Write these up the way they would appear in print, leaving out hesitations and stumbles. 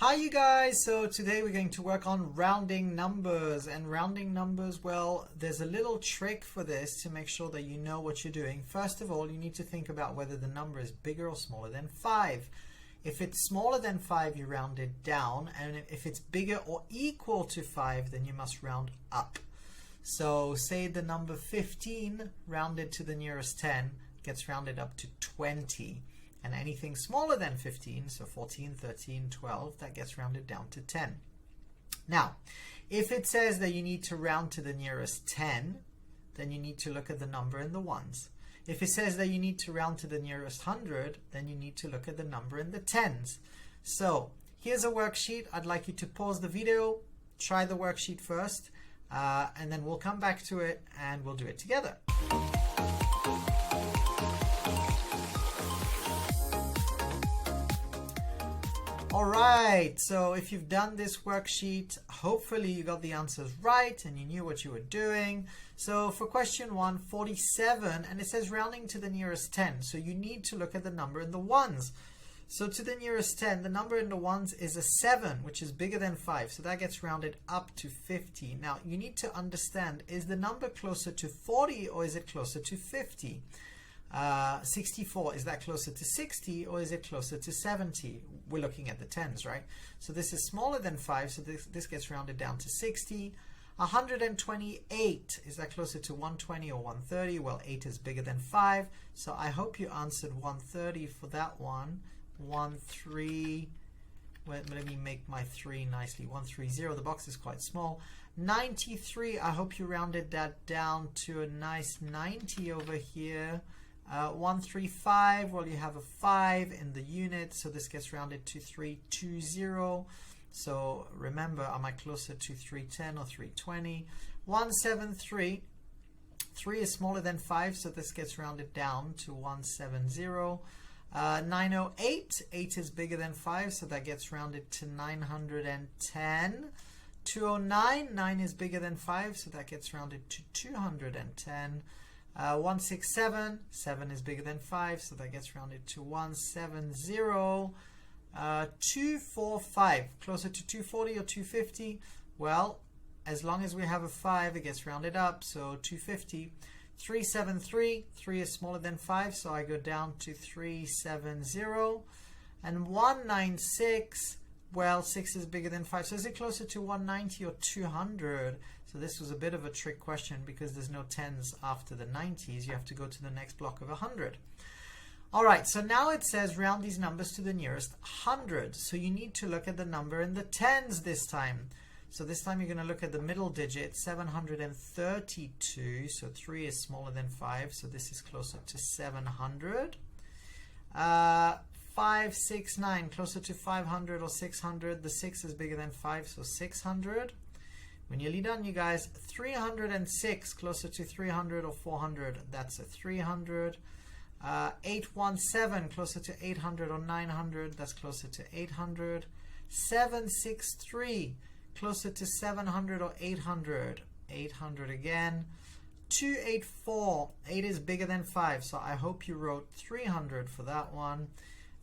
Hi you guys, so today we're going to work on rounding numbers, and rounding numbers, well, there's a little trick for this to make sure that you know what you're doing. First of all, you need to think about whether the number is bigger or smaller than 5. If it's smaller than 5, you round it down, and if it's bigger or equal to 5, then you must round up. So say the number 15 rounded to the nearest 10 gets rounded up to 20. And anything smaller than 15, so 14, 13, 12, that gets rounded down to 10. Now, if it says that you need to round to the nearest 10, then you need to look at the number in the ones. If it says that you need to round to the nearest 100, then you need to look at the number in the tens. So here's a worksheet. I'd like you to pause the video, try the worksheet first, and then we'll come back to it and we'll do it together. Alright, so if you've done this worksheet, hopefully you got the answers right and you knew what you were doing. So for question 1, 47, and it says rounding to the nearest 10. So you need to look at the number in the ones. So to the nearest 10, the number in the ones is a 7, which is bigger than 5. So that gets rounded up to 50. Now you need to understand, is the number closer to 40 or is it closer to 50? 64, is that closer to 60 or is it closer to 70? We're looking at the tens, right? So this is smaller than 5, so this gets rounded down to 60. 128, is that closer to 120 or 130? Well, 8 is bigger than 5, so I hope you answered 130 for that one. 13, let me make my 3 nicely. 130, the box is quite small. 93, I hope you rounded that down to a nice 90 over here. 135, well, you have a 5 in the unit, so this gets rounded to 320. So remember, am I closer to 310 or 320? 173, 3 is smaller than 5, so this gets rounded down to 170. 908, 8 is bigger than 5, so that gets rounded to 910. 209, 9 is bigger than 5, so that gets rounded to 210. 167, 7 is bigger than 5, so that gets rounded to 170. 245, closer to 240 or 250? Well, as long as we have a 5, it gets rounded up, so 250. 373, 3 is smaller than 5, so I go down to 370. And 196, well, 6 is bigger than 5, so is it closer to 190 or 200? So this was a bit of a trick question because there's no tens after the 90s. You have to go to the next block of 100. Alright, so now it says round these numbers to the nearest 100. So you need to look at the number in the tens this time. So this time you're going to look at the middle digit, 732. So 3 is smaller than 5, so this is closer to 700. 569, closer to 500 or 600. The 6 is bigger than 5, so 600. We're nearly done, you guys. 306, closer to 300 or 400. That's a 300. 817, closer to 800 or 900. That's closer to 800. 763, closer to 700 or 800. 800 again. 284, 8 is bigger than 5, so I hope you wrote 300 for that one.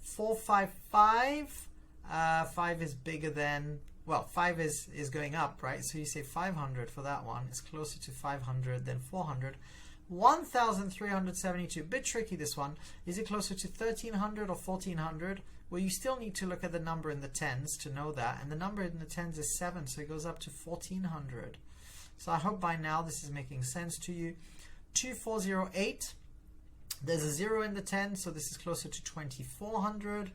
455, 5 is bigger than, well, 5 is going up, right? So you say 500 for that one. It's closer to 500 than 400. 1,372, bit tricky this one. Is it closer to 1,300 or 1,400? Well, you still need to look at the number in the tens to know that, and the number in the tens is 7, so it goes up to 1,400. So I hope by now this is making sense to you. 2408, there's a 0 in the 10, so this is closer to 2,400.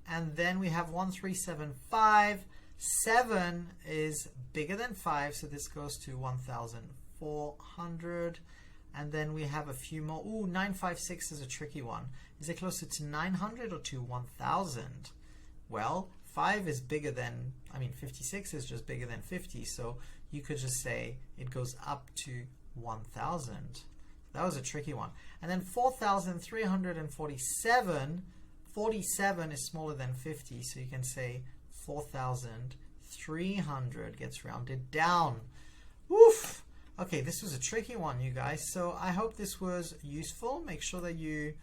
And then we have 1375. 7 is bigger than 5, so this goes to 1,400. And then we have a few more. Ooh, 956 is a tricky one. Is it closer to 900 or to 1,000? Well, 5 is bigger than, 56 is just bigger than 50, so you could just say it goes up to 1,000. That was a tricky one. And then 4,347, 47 is smaller than 50, so you can say 4,300 gets rounded down. Woof! Okay, this was a tricky one, you guys. So I hope this was useful. Make sure that you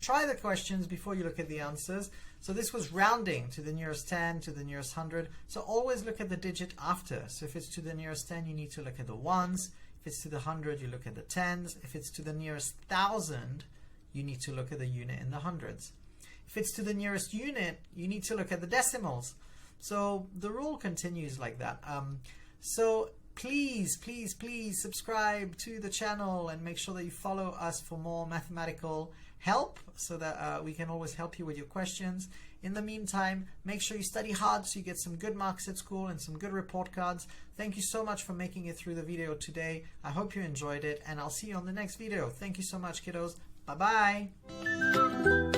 try the questions before you look at the answers. So this was rounding to the nearest 10, to the nearest 100. So always look at the digit after. So if it's to the nearest 10, you need to look at the ones. If it's to the 100, you look at the tens. If it's to the nearest 1,000, you need to look at the unit in the hundreds. If it's to the nearest unit, you need to look at the decimals. So the rule continues like that. So please, please, please subscribe to the channel and make sure that you follow us for more mathematical help so that we can always help you with your questions. In the meantime, make sure you study hard so you get some good marks at school and some good report cards. Thank you so much for making it through the video today. I hope you enjoyed it, and I'll see you on the next video. Thank you so much, kiddos. Bye-bye.